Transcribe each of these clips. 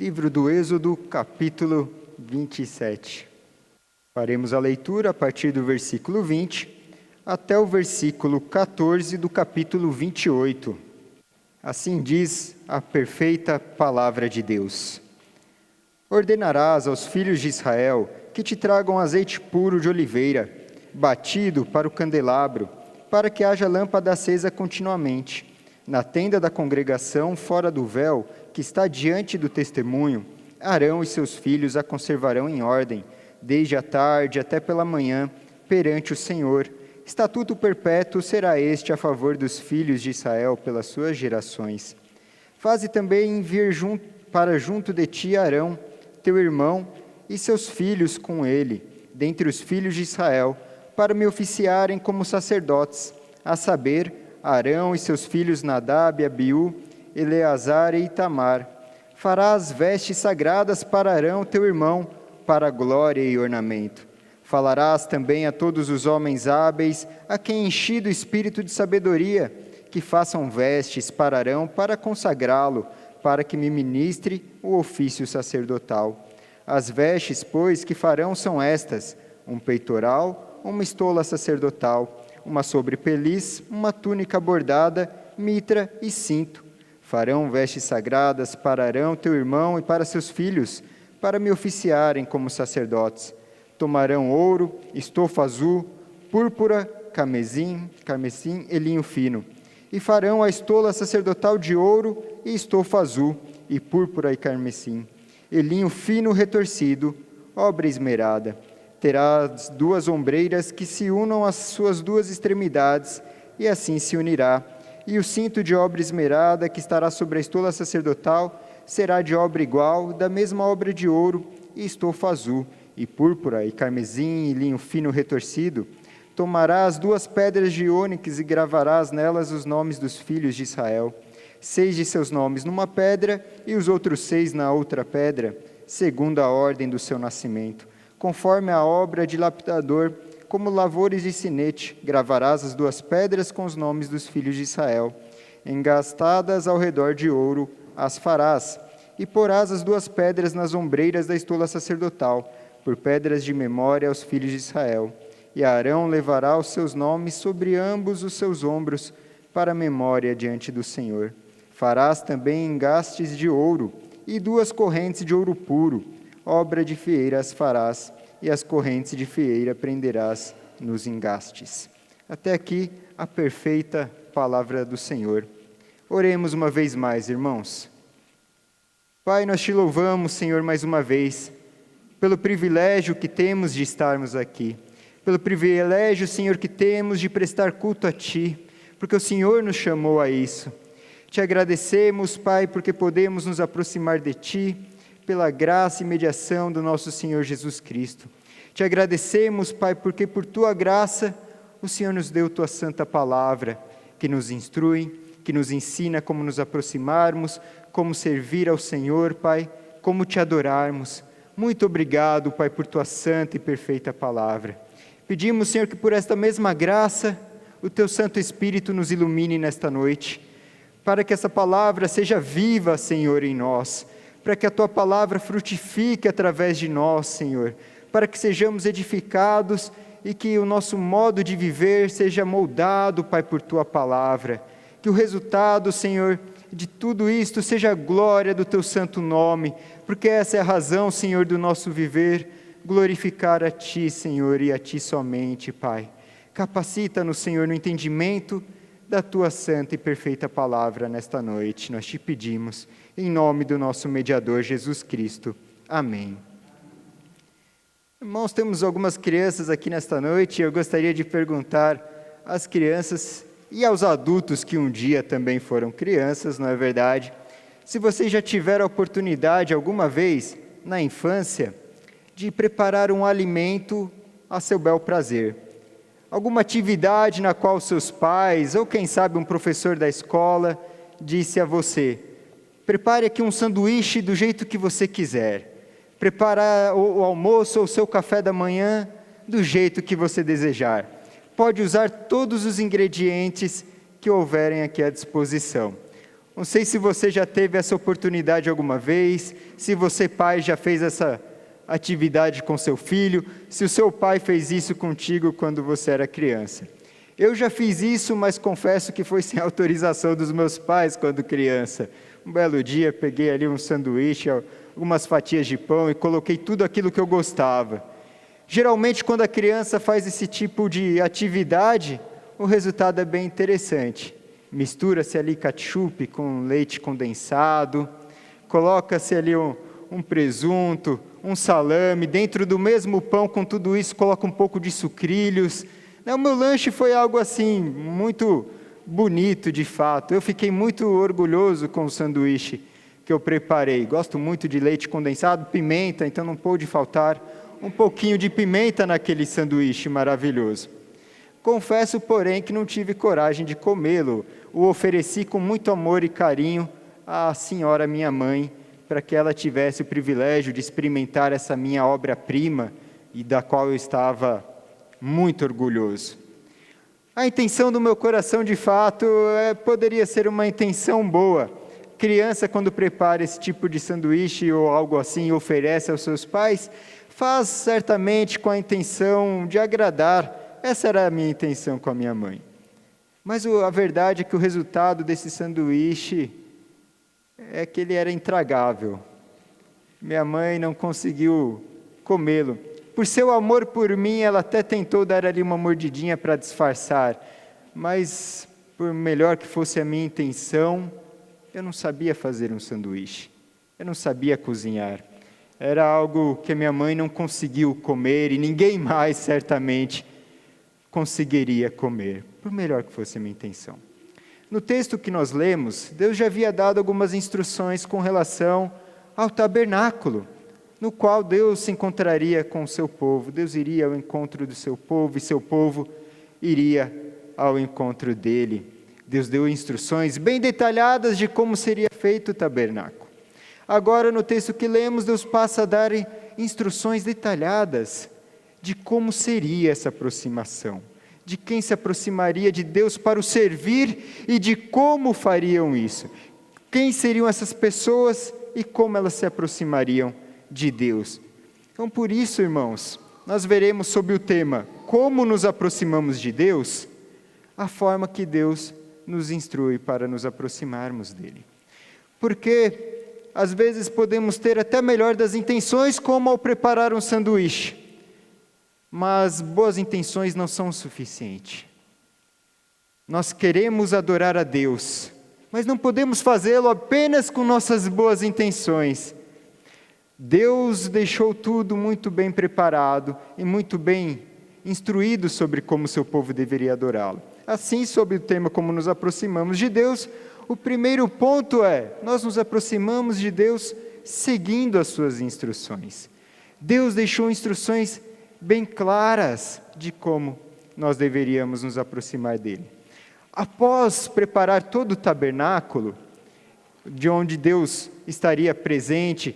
Livro do Êxodo, capítulo 27. Faremos a leitura a partir do versículo 20 até o versículo 14 do capítulo 28. Assim diz a perfeita palavra de Deus. Ordenarás aos filhos de Israel que te tragam azeite puro de oliveira, batido para o candelabro, para que haja lâmpada acesa continuamente. Na tenda da congregação, fora do véu, que está diante do testemunho, Arão e seus filhos a conservarão em ordem, desde a tarde até pela manhã, perante o Senhor. Estatuto perpétuo será este a favor dos filhos de Israel pelas suas gerações. Faze também vir para junto de ti Arão, teu irmão, e seus filhos com ele, dentre os filhos de Israel, para me oficiarem como sacerdotes, a saber, Arão e seus filhos Nadab, Abiú, Eleazar e Itamar. Farás vestes sagradas para Arão, teu irmão, para glória e ornamento. Falarás também a todos os homens hábeis, a quem enchi do espírito de sabedoria, que façam vestes para Arão, para consagrá-lo, para que me ministre o ofício sacerdotal. As vestes, pois, que farão são estas: um peitoral, uma estola sacerdotal, uma sobrepeliz, uma túnica bordada, mitra e cinto. Farão vestes sagradas para Arão, teu irmão, e para seus filhos, para me oficiarem como sacerdotes. Tomarão ouro, estofa azul, púrpura, carmesim e linho fino. E farão a estola sacerdotal de ouro e estofa azul, e púrpura e carmesim, e linho fino retorcido, obra esmerada. Terás 2 ombreiras que se unam às suas 2 extremidades, e assim se unirá. E o cinto de obra esmerada que estará sobre a estola sacerdotal será de obra igual, da mesma obra de ouro, e estofa azul, e púrpura, e carmesim, e linho fino retorcido. Tomarás 2 pedras de ônix e gravarás nelas os nomes dos filhos de Israel. 6 de seus nomes numa pedra, e os outros 6 na outra pedra, segundo a ordem do seu nascimento. Conforme a obra de lapidador, como lavores de sinete, gravarás as 2 pedras com os nomes dos filhos de Israel. Engastadas ao redor de ouro, as farás, e porás as 2 pedras nas ombreiras da estola sacerdotal, por pedras de memória aos filhos de Israel. E Arão levará os seus nomes sobre ambos os seus ombros, para memória diante do Senhor. Farás também engastes de ouro, e 2 correntes de ouro puro, obra de fieira as farás, e as correntes de fieira prenderás nos engastes. Até aqui a perfeita palavra do Senhor. Oremos uma vez mais, irmãos. Pai, nós te louvamos, Senhor, mais uma vez, pelo privilégio que temos de estarmos aqui, pelo privilégio, Senhor, que temos de prestar culto a Ti, porque o Senhor nos chamou a isso. Te agradecemos, Pai, porque podemos nos aproximar de Ti, pela graça e mediação do nosso Senhor Jesus Cristo. Te agradecemos, Pai, porque por Tua graça o Senhor nos deu Tua santa palavra, que nos instrui, que nos ensina como nos aproximarmos, como servir ao Senhor, Pai, como Te adorarmos. Muito obrigado, Pai, por Tua santa e perfeita palavra. Pedimos, Senhor, que por esta mesma graça o Teu Santo Espírito nos ilumine nesta noite, para que essa palavra seja viva, Senhor, em nós, para que a Tua palavra frutifique através de nós, Senhor, para que sejamos edificados e que o nosso modo de viver seja moldado, Pai, por Tua palavra. Que o resultado, Senhor, de tudo isto seja a glória do Teu santo nome, porque essa é a razão, Senhor, do nosso viver, glorificar a Ti, Senhor, e a Ti somente, Pai. Capacita-nos, Senhor, no entendimento da Tua santa e perfeita palavra nesta noite. Nós Te pedimos, em nome do nosso mediador Jesus Cristo. Amém. Irmãos, temos algumas crianças aqui nesta noite, e eu gostaria de perguntar às crianças e aos adultos que um dia também foram crianças, não é verdade? Se vocês já tiveram a oportunidade alguma vez, na infância, de preparar um alimento a seu bel prazer. Alguma atividade na qual seus pais, ou quem sabe um professor da escola, disse a você: prepare aqui um sanduíche do jeito que você quiser. Prepare o almoço ou o seu café da manhã do jeito que você desejar. Pode usar todos os ingredientes que houverem aqui à disposição. Não sei se você já teve essa oportunidade alguma vez, se você, pai, já fez essa atividade com seu filho, se o seu pai fez isso contigo quando você era criança. Eu já fiz isso, mas confesso que foi sem autorização dos meus pais quando criança. Um belo dia, peguei ali um sanduíche, algumas fatias de pão e coloquei tudo aquilo que eu gostava. Geralmente, quando a criança faz esse tipo de atividade, o resultado é bem interessante. Mistura-se ali ketchup com leite condensado, coloca-se ali um presunto, um salame, dentro do mesmo pão com tudo isso, coloca um pouco de sucrilhos. O meu lanche foi algo assim, muito bonito de fato. Eu fiquei muito orgulhoso com o sanduíche que eu preparei. Gosto muito de leite condensado, pimenta, então não pôde faltar um pouquinho de pimenta naquele sanduíche maravilhoso. Confesso, porém, que não tive coragem de comê-lo. O ofereci com muito amor e carinho à senhora minha mãe, para que ela tivesse o privilégio de experimentar essa minha obra-prima e da qual eu estava muito orgulhoso. A intenção do meu coração, de fato, poderia ser uma intenção boa. Criança, quando prepara esse tipo de sanduíche ou algo assim e oferece aos seus pais, faz certamente com a intenção de agradar. Essa era a minha intenção com a minha mãe. Mas a verdade é que o resultado desse sanduíche é que ele era intragável. Minha mãe não conseguiu comê-lo. Por seu amor por mim, ela até tentou dar ali uma mordidinha para disfarçar, mas por melhor que fosse a minha intenção, eu não sabia fazer um sanduíche. Eu não sabia cozinhar. Era algo que a minha mãe não conseguiu comer e ninguém mais, certamente, conseguiria comer, por melhor que fosse a minha intenção. No texto que nós lemos, Deus já havia dado algumas instruções com relação ao tabernáculo, no qual Deus se encontraria com o seu povo. Deus iria ao encontro do seu povo e seu povo iria ao encontro dele. Deus deu instruções bem detalhadas de como seria feito o tabernáculo. Agora, no texto que lemos, Deus passa a dar instruções detalhadas de como seria essa aproximação, de quem se aproximaria de Deus para o servir e de como fariam isso. Quem seriam essas pessoas e como elas se aproximariam de Deus. Então, por isso, irmãos, nós veremos sobre o tema como nos aproximamos de Deus, a forma que Deus nos instrui para nos aproximarmos dele. Porque, às vezes, podemos ter até melhor das intenções, como ao preparar um sanduíche, mas boas intenções não são o suficiente. Nós queremos adorar a Deus, mas não podemos fazê-lo apenas com nossas boas intenções. Deus deixou tudo muito bem preparado e muito bem instruído sobre como seu povo deveria adorá-lo. Assim, sobre o tema como nos aproximamos de Deus, o primeiro ponto é, nós nos aproximamos de Deus seguindo as suas instruções. Deus deixou instruções bem claras de como nós deveríamos nos aproximar dele. Após preparar todo o tabernáculo, de onde Deus estaria presente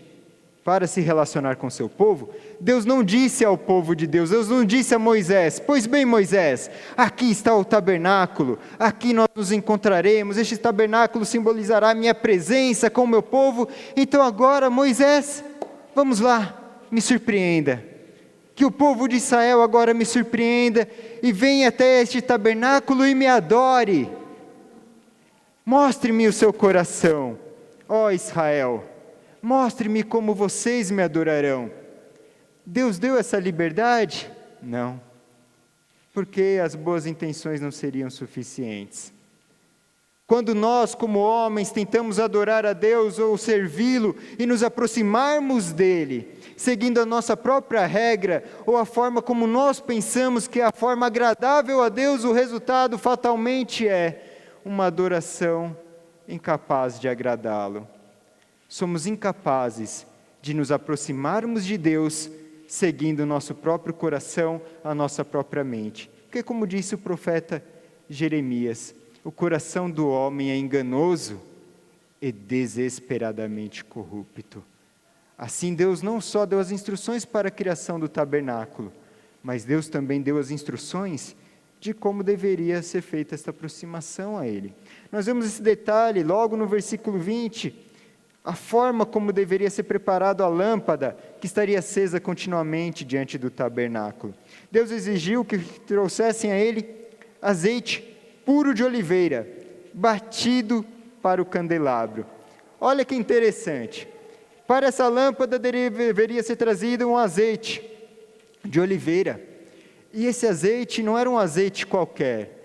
para se relacionar com seu povo, Deus não disse ao povo de Deus, Deus não disse a Moisés: pois bem, Moisés, aqui está o tabernáculo, aqui nós nos encontraremos, este tabernáculo simbolizará a minha presença com o meu povo, então agora, Moisés, vamos lá, me surpreenda. Que o povo de Israel agora me surpreenda e venha até este tabernáculo e me adore. Mostre-me o seu coração, ó Israel, mostre-me como vocês me adorarão. Deus deu essa liberdade? Não, porque as boas intenções não seriam suficientes. Quando nós, como homens, tentamos adorar a Deus ou servi-lo e nos aproximarmos dele, seguindo a nossa própria regra ou a forma como nós pensamos que é a forma agradável a Deus, o resultado fatalmente é uma adoração incapaz de agradá-lo. Somos incapazes de nos aproximarmos de Deus seguindo o nosso próprio coração, a nossa própria mente. Porque, como disse o profeta Jeremias, o coração do homem é enganoso e desesperadamente corrupto. Assim, Deus não só deu as instruções para a criação do tabernáculo, mas Deus também deu as instruções de como deveria ser feita esta aproximação a Ele. Nós vemos esse detalhe logo no versículo 20, a forma como deveria ser preparada a lâmpada que estaria acesa continuamente diante do tabernáculo. Deus exigiu que trouxessem a Ele azeite puro de oliveira, batido para o candelabro. Olha que interessante, para essa lâmpada deveria ser trazido um azeite de oliveira, e esse azeite não era um azeite qualquer.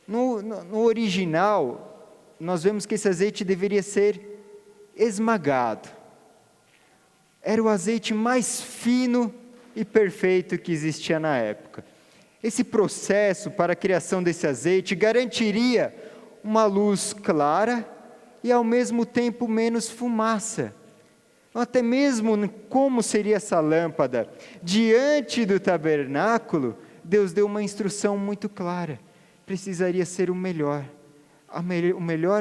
No original, nós vemos que esse azeite deveria ser esmagado. Era o azeite mais fino e perfeito que existia na época. Esse processo para a criação desse azeite garantiria uma luz clara e ao mesmo tempo menos fumaça. Até mesmo como seria essa lâmpada, diante do tabernáculo, Deus deu uma instrução muito clara. Precisaria ser o melhor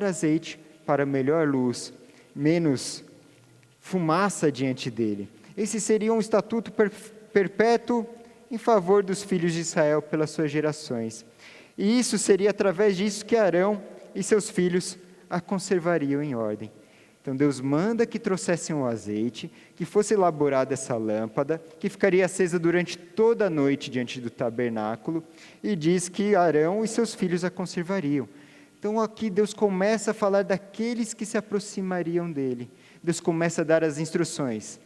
azeite para a melhor luz, menos fumaça diante dele. Esse seria um estatuto perpétuo em favor dos filhos de Israel pelas suas gerações. E isso seria através disso que Arão e seus filhos a conservariam em ordem. Então Deus manda que trouxessem o azeite, que fosse elaborada essa lâmpada, que ficaria acesa durante toda a noite diante do tabernáculo, e diz que Arão e seus filhos a conservariam. Então aqui Deus começa a falar daqueles que se aproximariam dele. Deus começa a dar as instruções.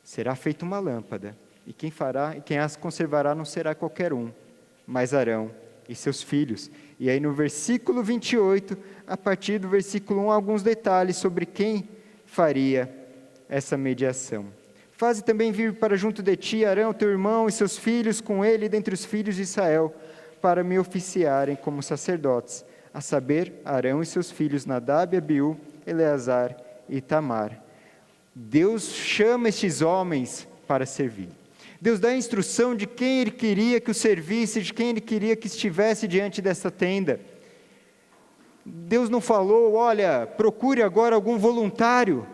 Será feita uma lâmpada, e quem as conservará não será qualquer um, mas Arão e seus filhos. E aí no versículo 28, a partir do versículo 1, alguns detalhes sobre quem faria essa mediação. Faze também vir para junto de ti Arão, teu irmão, e seus filhos com ele dentre os filhos de Israel, para me oficiarem como sacerdotes, a saber, Arão e seus filhos Nadab, Abiú, Eleazar e Itamar. Deus chama estes homens para servir. Deus dá a instrução de quem Ele queria que o servisse, de quem Ele queria que estivesse diante dessa tenda. Deus não falou, olha, procure agora algum voluntário,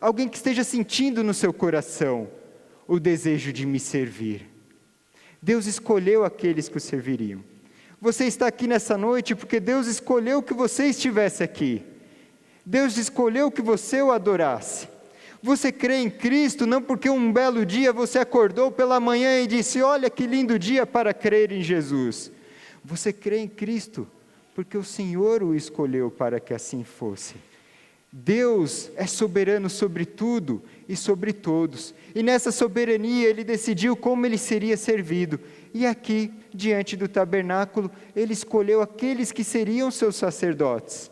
alguém que esteja sentindo no seu coração o desejo de me servir. Deus escolheu aqueles que o serviriam. Você está aqui nessa noite porque Deus escolheu que você estivesse aqui. Deus escolheu que você o adorasse. Você crê em Cristo não porque um belo dia você acordou pela manhã e disse, olha que lindo dia para crer em Jesus. Você crê em Cristo porque o Senhor o escolheu para que assim fosse. Deus é soberano sobre tudo e sobre todos. E nessa soberania Ele decidiu como Ele seria servido. E aqui, diante do tabernáculo, Ele escolheu aqueles que seriam seus sacerdotes.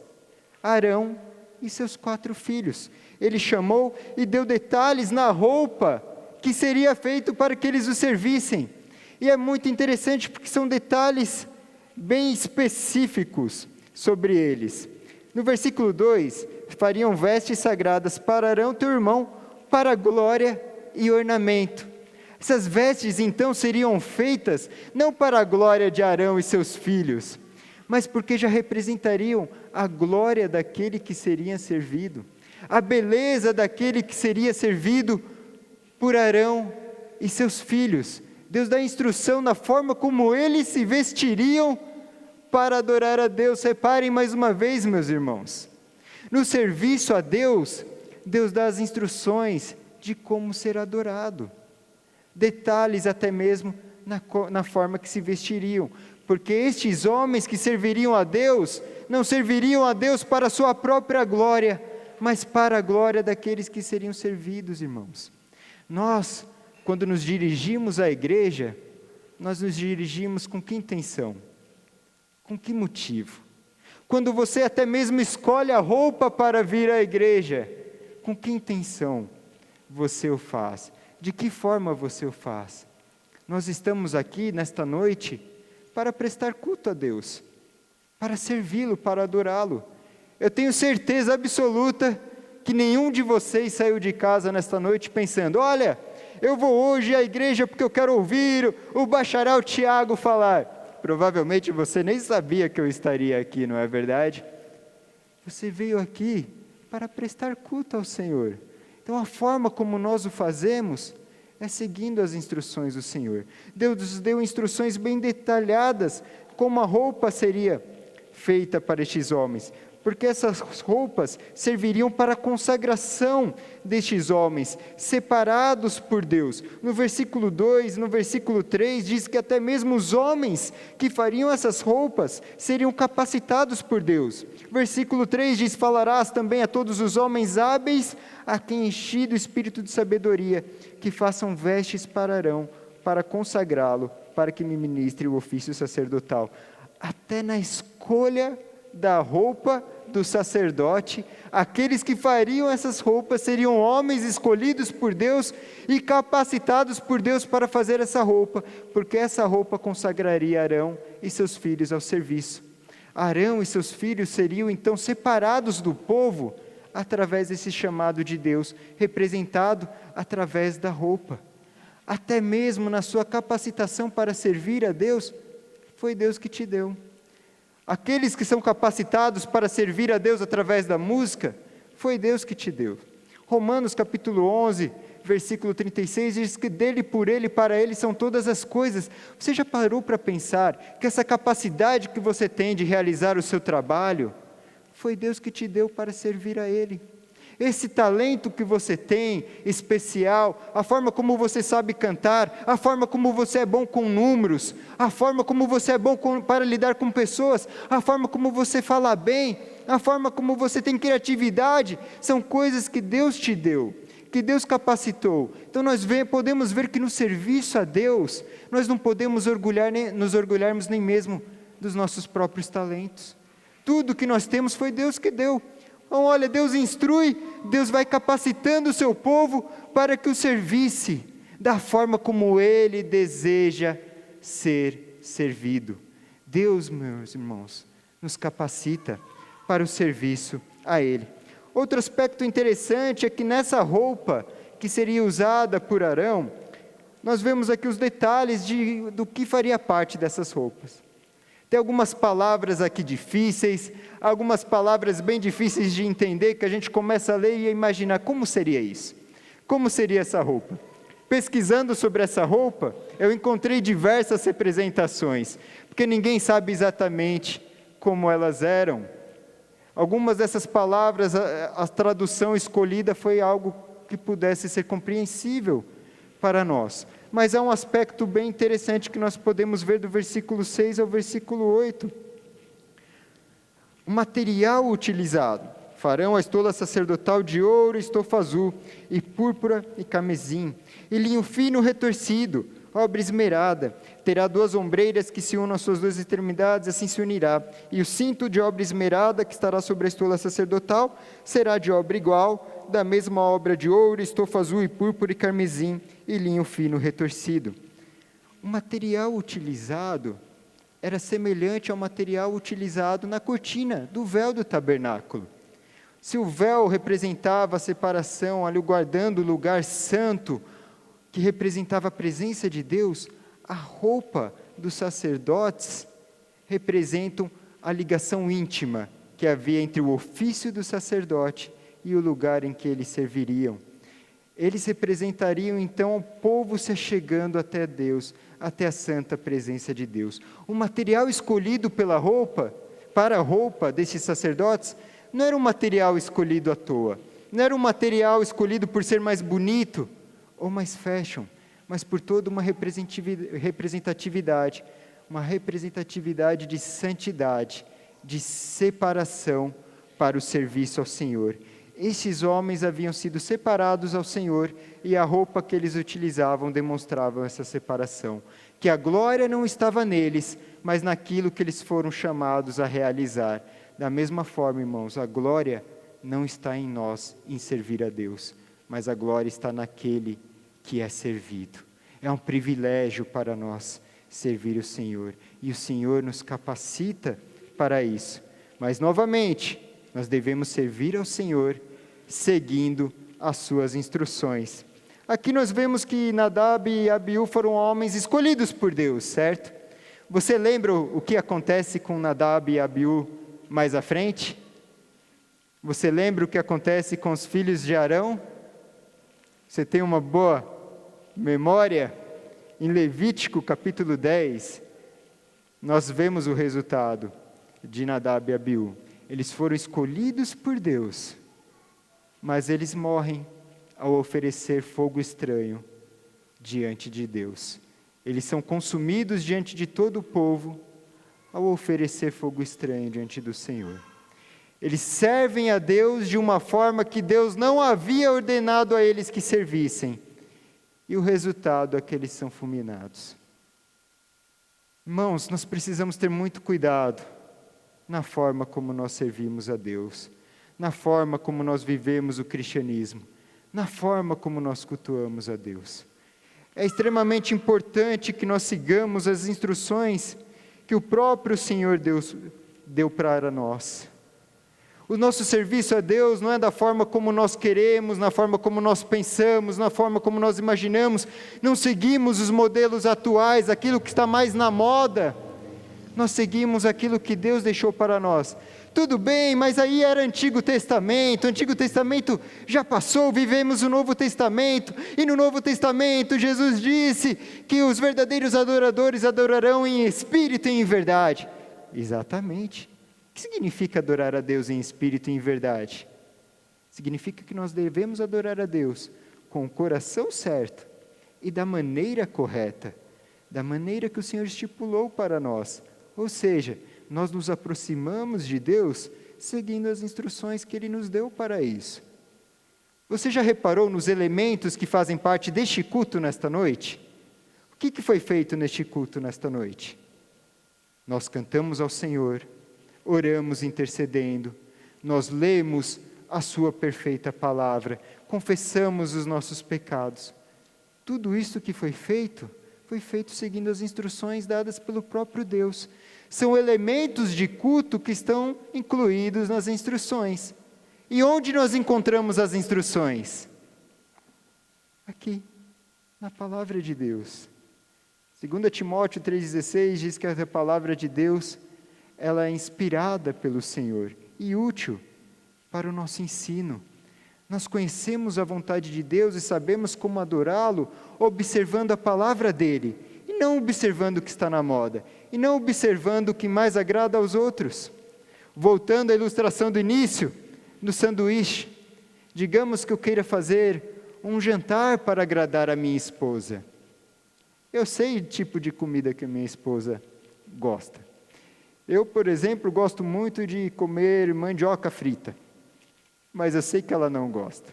Arão e seus 4 filhos. Ele chamou e deu detalhes na roupa que seria feito para que eles o servissem. E é muito interessante porque são detalhes bem específicos sobre eles. No versículo 2, fariam vestes sagradas para Arão, teu irmão, para glória e ornamento. Essas vestes então seriam feitas não para a glória de Arão e seus filhos, mas porque já representariam a glória daquele que seria servido, a beleza daquele que seria servido por Arão e seus filhos. Deus dá instrução na forma como eles se vestiriam para adorar a Deus. Reparem mais uma vez, meus irmãos, no serviço a Deus, Deus dá as instruções de como ser adorado, detalhes até mesmo na forma que se vestiriam, porque estes homens que serviriam a Deus, não serviriam a Deus para a sua própria glória, mas para a glória daqueles que seriam servidos, irmãos. Nós, quando nos dirigimos à igreja, nós nos dirigimos com que intenção? Com que motivo? Quando você até mesmo escolhe a roupa para vir à igreja, com que intenção você o faz? De que forma você o faz? Nós estamos aqui nesta noite para prestar culto a Deus, para servi-lo, para adorá-lo. Eu tenho certeza absoluta que nenhum de vocês saiu de casa nesta noite pensando, olha, eu vou hoje à igreja porque eu quero ouvir o bacharel Tiago falar. Provavelmente você nem sabia que eu estaria aqui, não é verdade? Você veio aqui para prestar culto ao Senhor. Então a forma como nós o fazemos É seguindo as instruções do Senhor. Deus nos deu instruções bem detalhadas, como a roupa seria feita para estes homens, porque essas roupas serviriam para a consagração destes homens, separados por Deus. No versículo 2, no versículo 3, diz que até mesmo os homens que fariam essas roupas seriam capacitados por Deus. Versículo 3 diz: falarás também a todos os homens hábeis, a quem enchi do espírito de sabedoria, que façam vestes para Arão, para consagrá-lo, para que me ministre o ofício sacerdotal. Até na escolha da roupa do sacerdote, aqueles que fariam essas roupas seriam homens escolhidos por Deus e capacitados por Deus para fazer essa roupa, porque essa roupa consagraria Arão e seus filhos ao serviço. Arão e seus filhos seriam então separados do povo através desse chamado de Deus, representado através da roupa. Até mesmo na sua capacitação para servir a Deus, foi Deus que te deu. Aqueles que são capacitados para servir a Deus através da música, foi Deus que te deu. Romanos capítulo 11, versículo 36, diz que dele, por ele, para ele são todas as coisas. Você já parou para pensar que essa capacidade que você tem de realizar o seu trabalho, foi Deus que te deu para servir a Ele? Esse talento que você tem, especial, a forma como você sabe cantar, a forma como você é bom com números, a forma como você é bom para lidar com pessoas, a forma como você fala bem, a forma como você tem criatividade, são coisas que Deus te deu, que Deus capacitou. Então nós podemos ver que no serviço a Deus, nós não podemos nos orgulharmos nem mesmo dos nossos próprios talentos. Tudo que nós temos foi Deus que deu. Então, olha, Deus instrui, Deus vai capacitando o seu povo para que o servisse da forma como Ele deseja ser servido. Deus, meus irmãos, nos capacita para o serviço a Ele. Outro aspecto interessante é que nessa roupa que seria usada por Arão, nós vemos aqui os detalhes do que faria parte dessas roupas. Tem algumas palavras aqui difíceis, algumas palavras bem difíceis de entender, que a gente começa a ler e a imaginar como seria isso. Como seria essa roupa? Pesquisando sobre essa roupa, eu encontrei diversas representações, porque ninguém sabe exatamente como elas eram. Algumas dessas palavras, a tradução escolhida foi algo que pudesse ser compreensível para nós. Mas há um aspecto bem interessante que nós podemos ver do versículo 6 ao versículo 8. O material utilizado: farão a estola sacerdotal de ouro, estofa azul, e púrpura e carmesim, e linho fino retorcido, obra esmerada. Terá 2 ombreiras que se unam às suas 2 extremidades, assim se unirá. E o cinto de obra esmerada que estará sobre a estola sacerdotal será de obra igual, da mesma obra de ouro, estofa azul e púrpura e carmesim, e linho fino retorcido. O material utilizado era semelhante ao material utilizado na cortina do véu do tabernáculo. Se o véu representava a separação, ali guardando o lugar santo, que representava a presença de Deus, a roupa dos sacerdotes representam a ligação íntima que havia entre o ofício do sacerdote e o lugar em que eles serviriam. Eles representariam então o povo se achegando até Deus, até a santa presença de Deus. O material escolhido para a roupa desses sacerdotes, não era um material escolhido à toa, não era um material escolhido por ser mais bonito ou mais fashion, mas por toda uma representatividade de santidade, de separação para o serviço ao Senhor. Esses homens haviam sido separados ao Senhor, e a roupa que eles utilizavam demonstrava essa separação, que a glória não estava neles, mas naquilo que eles foram chamados a realizar. Da mesma forma, irmãos, a glória não está em nós, em servir a Deus, mas a glória está naquele que é servido. É um privilégio para nós servir o Senhor, e o Senhor nos capacita para isso. Mas, novamente, nós devemos servir ao Senhor seguindo as suas instruções. Aqui nós vemos que Nadab e Abiú foram homens escolhidos por Deus, certo? Você lembra o que acontece com Nadab e Abiú mais à frente? Você lembra o que acontece com os filhos de Arão? Você tem uma boa memória, em Levítico capítulo 10, nós vemos o resultado de Nadab e Abiú. Eles foram escolhidos por Deus, mas eles morrem ao oferecer fogo estranho diante de Deus. Eles são consumidos diante de todo o povo ao oferecer fogo estranho diante do Senhor. Eles servem a Deus de uma forma que Deus não havia ordenado a eles que servissem. E o resultado é que eles são fulminados. Irmãos, nós precisamos ter muito cuidado na forma como nós servimos a Deus, na forma como nós vivemos o cristianismo, na forma como nós cultuamos a Deus. É extremamente importante que nós sigamos as instruções que o próprio Senhor Deus deu para nós. O nosso serviço a Deus não é da forma como nós queremos, na forma como nós pensamos, na forma como nós imaginamos. Não seguimos os modelos atuais, aquilo que está mais na moda. Nós seguimos aquilo que Deus deixou para nós. Tudo bem, mas aí era Antigo Testamento. O Antigo Testamento já passou, vivemos o Novo Testamento. E no Novo Testamento Jesus disse que os verdadeiros adoradores adorarão em espírito e em verdade. Exatamente. O que significa adorar a Deus em espírito e em verdade? Significa que nós devemos adorar a Deus com o coração certo e da maneira correta, da maneira que o Senhor estipulou para nós. Ou seja, nós nos aproximamos de Deus seguindo as instruções que Ele nos deu para isso. Você já reparou nos elementos que fazem parte deste culto nesta noite? O que foi feito neste culto nesta noite? Nós cantamos ao Senhor, oramos intercedendo, nós lemos a sua perfeita palavra, confessamos os nossos pecados. Tudo isso que foi feito seguindo as instruções dadas pelo próprio Deus. São elementos de culto que estão incluídos nas instruções. E onde nós encontramos as instruções? Aqui, na palavra de Deus. 2 Timóteo 3,16 diz que a palavra de Deus ela é inspirada pelo Senhor e útil para o nosso ensino. Nós conhecemos a vontade de Deus e sabemos como adorá-lo, observando a palavra dele, e não observando o que está na moda, e não observando o que mais agrada aos outros. Voltando à ilustração do início, do sanduíche, digamos que eu queira fazer um jantar para agradar a minha esposa. Eu sei o tipo de comida que a minha esposa gosta. Eu, por exemplo, gosto muito de comer mandioca frita, mas eu sei que ela não gosta.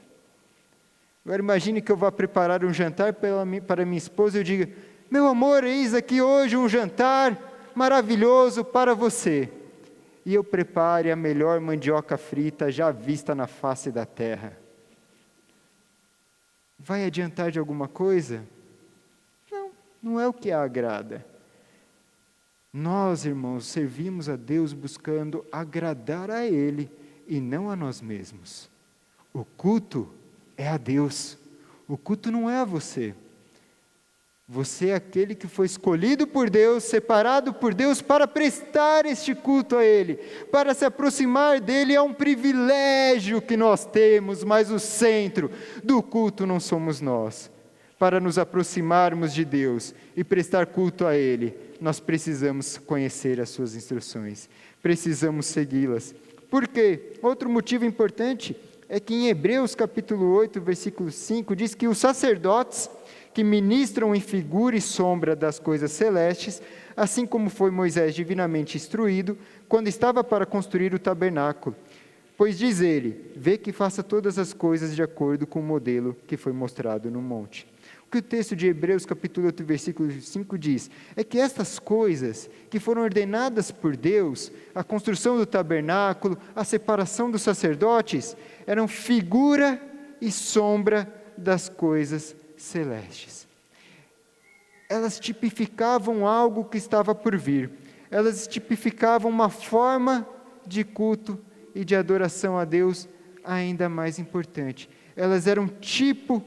Agora imagine que eu vá preparar um jantar para minha esposa e eu diga: meu amor, eis aqui hoje um jantar maravilhoso para você. E eu prepare a melhor mandioca frita já vista na face da terra. Vai adiantar de alguma coisa? Não, não é o que a agrada. Nós, irmãos, servimos a Deus buscando agradar a Ele e não a nós mesmos. O culto é a Deus. O culto não é a você. Você é aquele que foi escolhido por Deus, separado por Deus para prestar este culto a Ele, para se aproximar dEle. É um privilégio que nós temos, mas o centro do culto não somos nós. Para nos aproximarmos de Deus e prestar culto a Ele, nós precisamos conhecer as suas instruções, precisamos segui-las. Por quê? Outro motivo importante é que em Hebreus capítulo 8, versículo 5, diz que os sacerdotes que ministram em figura e sombra das coisas celestes, assim como foi Moisés divinamente instruído, quando estava para construir o tabernáculo. Pois diz ele: vê que faça todas as coisas de acordo com o modelo que foi mostrado no monte. O que o texto de Hebreus capítulo 8, versículo 5 diz, é que estas coisas que foram ordenadas por Deus, a construção do tabernáculo, a separação dos sacerdotes, eram figura e sombra das coisas celestes. Elas tipificavam algo que estava por vir. Elas tipificavam uma forma de culto e de adoração a Deus ainda mais importante. Elas eram tipo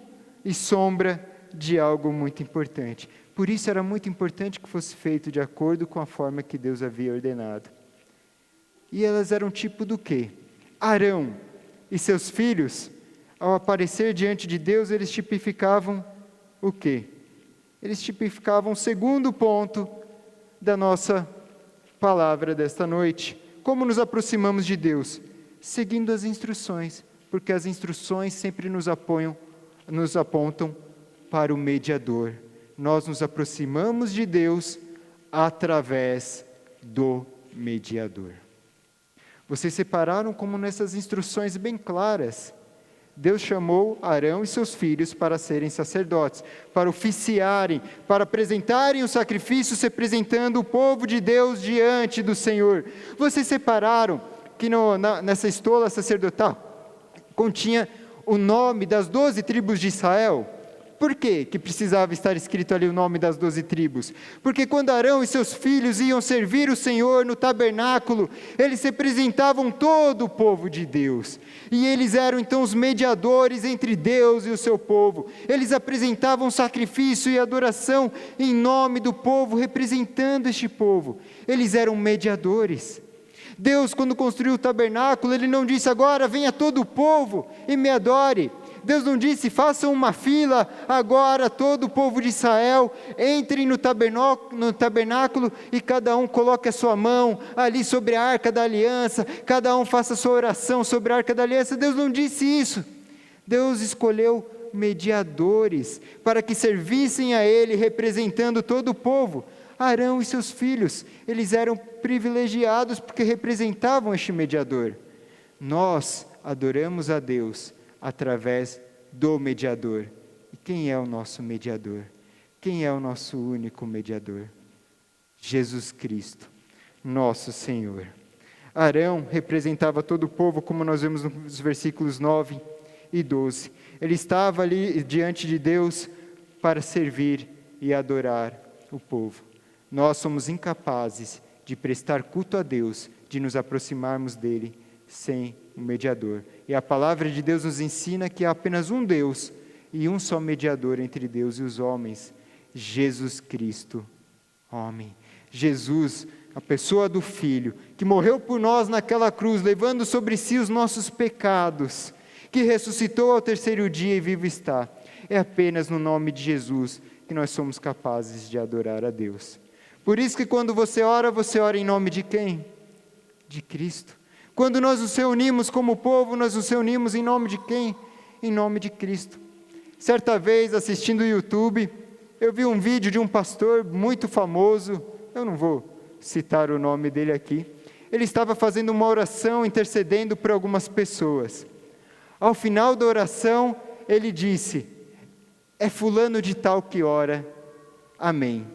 e sombra de algo muito importante. Por isso era muito importante que fosse feito de acordo com a forma que Deus havia ordenado. E elas eram tipo do quê? Arão e seus filhos, ao aparecer diante de Deus, eles tipificavam o quê? Eles tipificavam o segundo ponto da nossa palavra desta noite. Como nos aproximamos de Deus? Seguindo as instruções, porque as instruções sempre nos apontam para o mediador. Nós nos aproximamos de Deus através do mediador. Vocês separaram como nessas instruções bem claras. Deus chamou Arão e seus filhos para serem sacerdotes, para oficiarem, para apresentarem os sacrifícios, representando o povo de Deus diante do Senhor. Vocês separaram que nessa estola sacerdotal continha o nome das 12 tribos de Israel? Por quê que precisava estar escrito ali o nome das 12 tribos? Porque quando Arão e seus filhos iam servir o Senhor no tabernáculo, eles representavam todo o povo de Deus. E eles eram então os mediadores entre Deus e o seu povo. Eles apresentavam sacrifício e adoração em nome do povo, representando este povo. Eles eram mediadores. Deus, quando construiu o tabernáculo, Ele não disse: agora venha todo o povo e me adore. Deus não disse: façam uma fila, agora todo o povo de Israel, entrem no tabernáculo e cada um coloque a sua mão ali sobre a arca da aliança, cada um faça a sua oração sobre a arca da aliança. Deus não disse isso. Deus escolheu mediadores para que servissem a Ele, representando todo o povo. Arão e seus filhos, eles eram privilegiados porque representavam este mediador. Nós adoramos a Deus através do mediador. E quem é o nosso mediador? Quem é o nosso único mediador? Jesus Cristo, nosso Senhor. Arão representava todo o povo, como nós vemos nos versículos 9 e 12. Ele estava ali diante de Deus para servir e adorar o povo. Nós somos incapazes de prestar culto a Deus, de nos aproximarmos dele sem um mediador. E a palavra de Deus nos ensina que há apenas um Deus e um só mediador entre Deus e os homens, Jesus Cristo, homem. Jesus, a pessoa do Filho, que morreu por nós naquela cruz, levando sobre si os nossos pecados, que ressuscitou ao terceiro dia e vivo está. É apenas no nome de Jesus que nós somos capazes de adorar a Deus. Por isso que quando você ora em nome de quem? De Cristo. Quando nós nos reunimos como povo, nós nos reunimos em nome de quem? Em nome de Cristo. Certa vez, assistindo o YouTube, eu vi um vídeo de um pastor muito famoso, eu não vou citar o nome dele aqui. Ele estava fazendo uma oração, intercedendo por algumas pessoas. Ao final da oração, ele disse: é fulano de tal que ora, amém.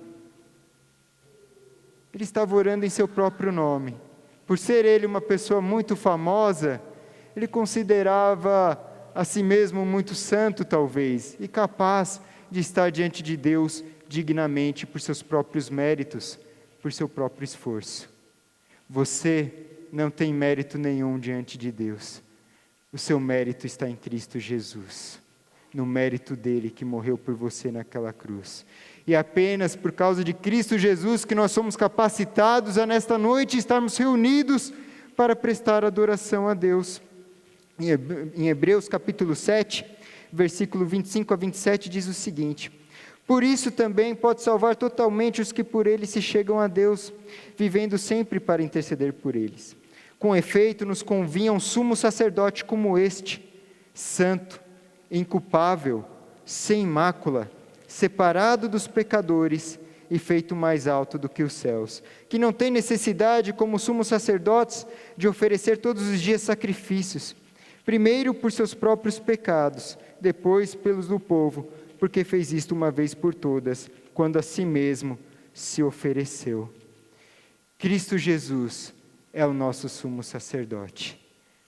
Ele estava orando em seu próprio nome. Por ser ele uma pessoa muito famosa, ele considerava a si mesmo muito santo, talvez, e capaz de estar diante de Deus dignamente por seus próprios méritos, por seu próprio esforço. Você não tem mérito nenhum diante de Deus. O seu mérito está em Cristo Jesus, no mérito dele que morreu por você naquela cruz. E apenas por causa de Cristo Jesus que nós somos capacitados a nesta noite estarmos reunidos para prestar adoração a Deus. Em Hebreus capítulo 7, versículo 25 a 27 diz o seguinte: por isso também pode salvar totalmente os que por ele se chegam a Deus, vivendo sempre para interceder por eles. Com efeito, nos convinha um sumo sacerdote como este, santo, inculpável, sem mácula, separado dos pecadores e feito mais alto do que os céus, que não tem necessidade, como sumos sacerdotes, de oferecer todos os dias sacrifícios, primeiro por seus próprios pecados, depois pelos do povo, porque fez isto uma vez por todas, quando a si mesmo se ofereceu. Cristo Jesus é o nosso sumo sacerdote,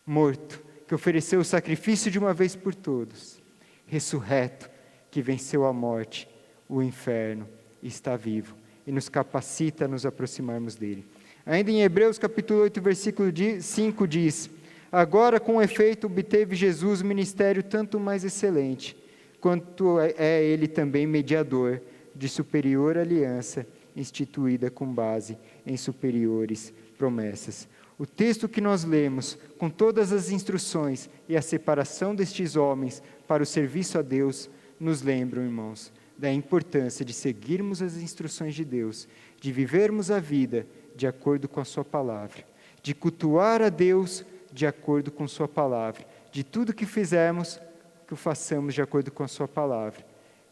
morto, que ofereceu o sacrifício de uma vez por todos, ressurreto, que venceu a morte, o inferno, está vivo e nos capacita a nos aproximarmos dele. Ainda em Hebreus capítulo 8, versículo 5 diz: agora com efeito obteve Jesus ministério tanto mais excelente, quanto é ele também mediador de superior aliança, instituída com base em superiores promessas. O texto que nós lemos, com todas as instruções e a separação destes homens para o serviço a Deus, nos lembram, irmãos, da importância de seguirmos as instruções de Deus, de vivermos a vida de acordo com a sua palavra, de cultuar a Deus de acordo com sua palavra, de tudo que fizermos, que o façamos de acordo com a sua palavra,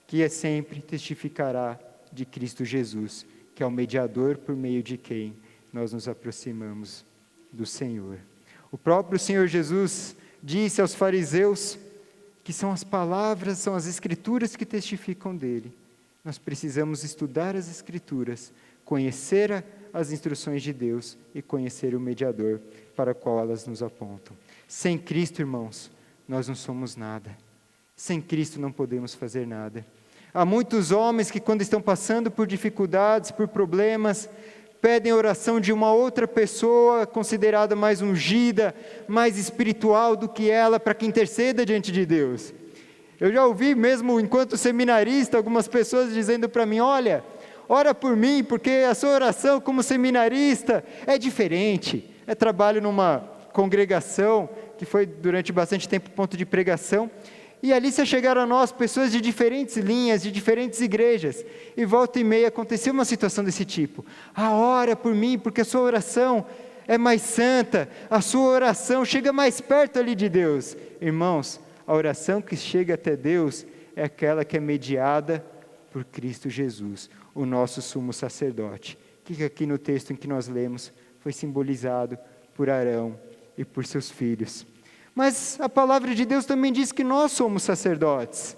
que sempre testificará de Cristo Jesus, que é o mediador por meio de quem nós nos aproximamos do Senhor. O próprio Senhor Jesus disse aos fariseus que são as palavras, são as Escrituras que testificam dele. Nós precisamos estudar as Escrituras, conhecer as instruções de Deus e conhecer o mediador para o qual elas nos apontam. Sem Cristo, irmãos, nós não somos nada. Sem Cristo não podemos fazer nada. Há muitos homens que, quando estão passando por dificuldades, por problemas, pedem oração de uma outra pessoa considerada mais ungida, mais espiritual do que ela, para que interceda diante de Deus. Eu já ouvi mesmo, enquanto seminarista, algumas pessoas dizendo para mim: olha, ora por mim, porque a sua oração como seminarista é diferente. Eu trabalho numa congregação que foi durante bastante tempo ponto de pregação, e ali se chegaram a nós pessoas de diferentes linhas, de diferentes igrejas, e volta e meia aconteceu uma situação desse tipo: ora por mim, porque a sua oração é mais santa, a sua oração chega mais perto ali de Deus. Irmãos, a oração que chega até Deus é aquela que é mediada por Cristo Jesus, o nosso sumo sacerdote, que aqui no texto em que nós lemos foi simbolizado por Arão e por seus filhos. Mas a palavra de Deus também diz que nós somos sacerdotes.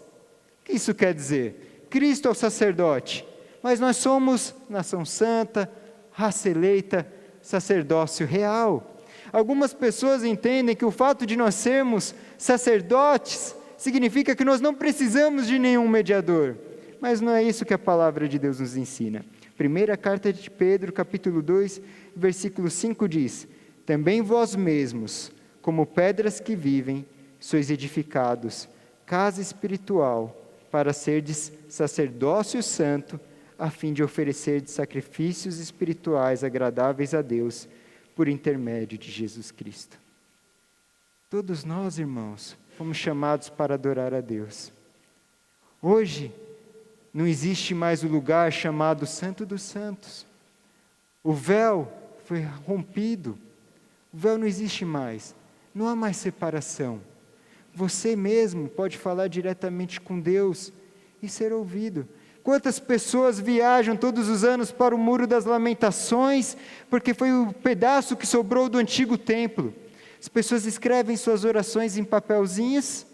O que isso quer dizer? Cristo é o sacerdote, mas nós somos nação santa, raça eleita, sacerdócio real. Algumas pessoas entendem que o fato de nós sermos sacerdotes significa que nós não precisamos de nenhum mediador, mas não é isso que a palavra de Deus nos ensina. Primeira carta de Pedro, capítulo 2, versículo 5 diz: também vós mesmos, como pedras que vivem, sois edificados, casa espiritual, para serdes sacerdócio santo, a fim de oferecerdes sacrifícios espirituais agradáveis a Deus, por intermédio de Jesus Cristo. Todos nós, irmãos, fomos chamados para adorar a Deus. Hoje, não existe mais o lugar chamado Santo dos Santos. O véu foi rompido, o véu não existe mais. Não há mais separação. Você mesmo pode falar diretamente com Deus e ser ouvido. Quantas pessoas viajam todos os anos para o Muro das Lamentações, porque foi o pedaço que sobrou do antigo templo. As pessoas escrevem suas orações em papelzinhos,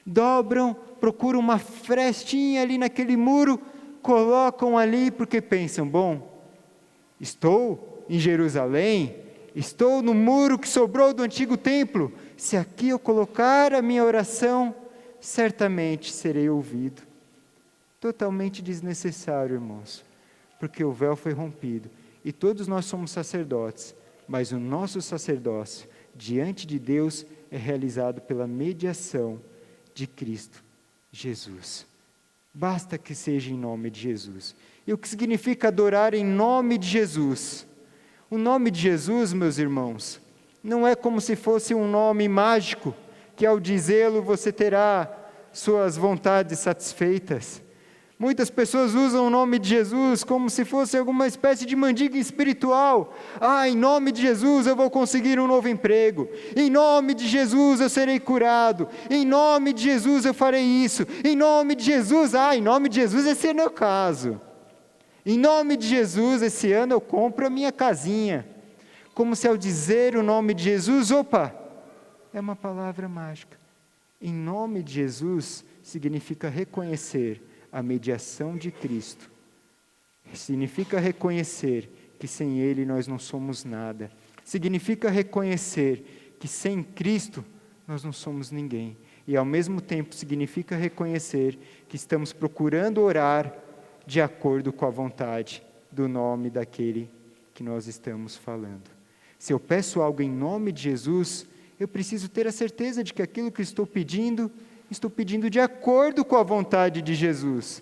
dobram, procuram uma frestinha ali naquele muro, colocam ali porque pensam: bom, estou em Jerusalém, estou no muro que sobrou do antigo templo, se aqui eu colocar a minha oração, certamente serei ouvido. Totalmente desnecessário, irmãos, porque o véu foi rompido, e todos nós somos sacerdotes, mas o nosso sacerdócio diante de Deus é realizado pela mediação de Cristo Jesus. Basta que seja em nome de Jesus. E o que significa adorar em nome de Jesus? O nome de Jesus, meus irmãos, não é como se fosse um nome mágico, que ao dizê-lo você terá suas vontades satisfeitas. Muitas pessoas usam o nome de Jesus como se fosse alguma espécie de mandinga espiritual. Em nome de Jesus eu vou conseguir um novo emprego. Em nome de Jesus eu serei curado. Em nome de Jesus eu farei isso. Em nome de Jesus, em nome de Jesus esse é meu caso. Em nome de Jesus, esse ano eu compro a minha casinha. Como se ao dizer o nome de Jesus, é uma palavra mágica. Em nome de Jesus significa reconhecer a mediação de Cristo. Significa reconhecer que sem Ele nós não somos nada. Significa reconhecer que sem Cristo nós não somos ninguém. E ao mesmo tempo significa reconhecer que estamos procurando orar de acordo com a vontade do nome daquele que nós estamos falando. Se eu peço algo em nome de Jesus, eu preciso ter a certeza de que aquilo que estou pedindo de acordo com a vontade de Jesus.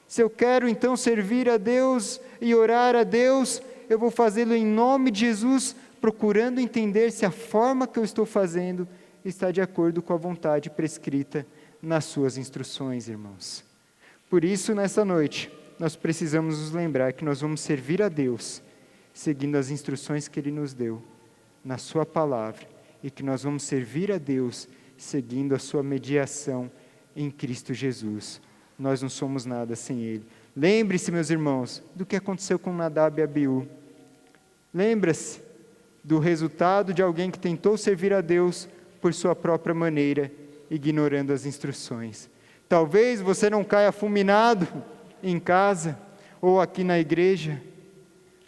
Se eu quero então servir a Deus e orar a Deus, eu vou fazê-lo em nome de Jesus, procurando entender se a forma que eu estou fazendo está de acordo com a vontade prescrita nas suas instruções, irmãos. Por isso, nessa noite, nós precisamos nos lembrar que nós vamos servir a Deus, seguindo as instruções que Ele nos deu, na Sua palavra, e que nós vamos servir a Deus, seguindo a Sua mediação em Cristo Jesus. Nós não somos nada sem Ele. Lembre-se, meus irmãos, do que aconteceu com Nadab e Abiú. Lembra-se do resultado de alguém que tentou servir a Deus por sua própria maneira, ignorando as instruções. Talvez você não caia fulminado em casa ou aqui na igreja,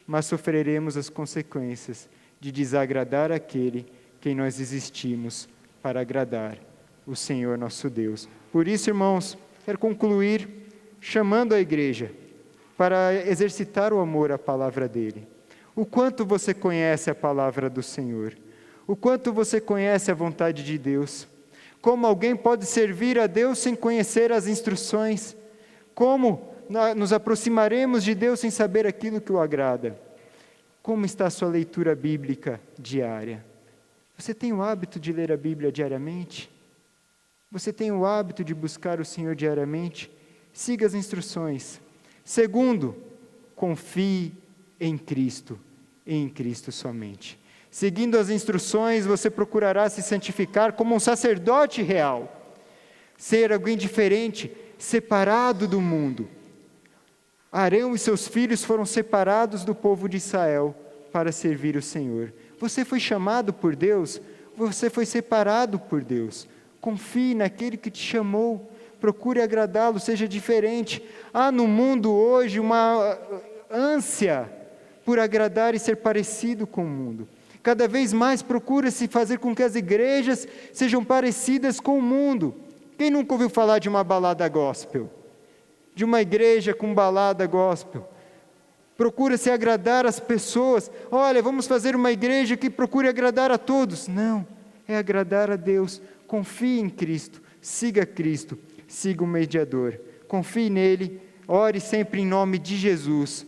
mas sofreremos as consequências de desagradar aquele quem nós existimos para agradar o Senhor nosso Deus. Por isso, irmãos, quero concluir chamando a igreja para exercitar o amor à palavra dele. O quanto você conhece a palavra do Senhor? O quanto você conhece a vontade de Deus? Como alguém pode servir a Deus sem conhecer as instruções? Como nos aproximaremos de Deus sem saber aquilo que o agrada? Como está a sua leitura bíblica diária? Você tem o hábito de ler a Bíblia diariamente? Você tem o hábito de buscar o Senhor diariamente? Siga as instruções. Segundo, confie em Cristo, e em Cristo somente. Seguindo as instruções, você procurará se santificar como um sacerdote real, ser alguém diferente, separado do mundo. Arão e seus filhos foram separados do povo de Israel para servir o Senhor. Você foi chamado por Deus, você foi separado por Deus. Confie naquele que te chamou, procure agradá-lo, seja diferente. Há no mundo hoje uma ânsia por agradar e ser parecido com o mundo. Cada vez mais procura-se fazer com que as igrejas sejam parecidas com o mundo. Quem nunca ouviu falar de uma balada gospel? De uma igreja com balada gospel? Procura-se agradar as pessoas. Olha, vamos fazer uma igreja que procure agradar a todos. Não, é agradar a Deus. Confie em Cristo, siga Cristo, siga o mediador. Confie nele, ore sempre em nome de Jesus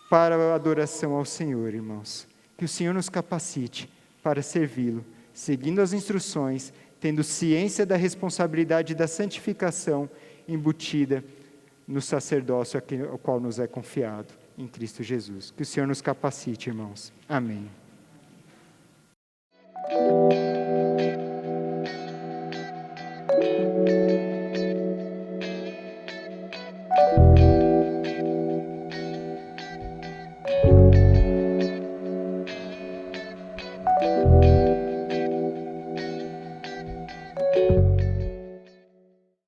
para a adoração ao Senhor, irmãos. Que o Senhor nos capacite para servi-lo, seguindo as instruções, tendo ciência da responsabilidade da santificação embutida no sacerdócio ao qual nos é confiado, em Cristo Jesus. Que o Senhor nos capacite, irmãos. Amém.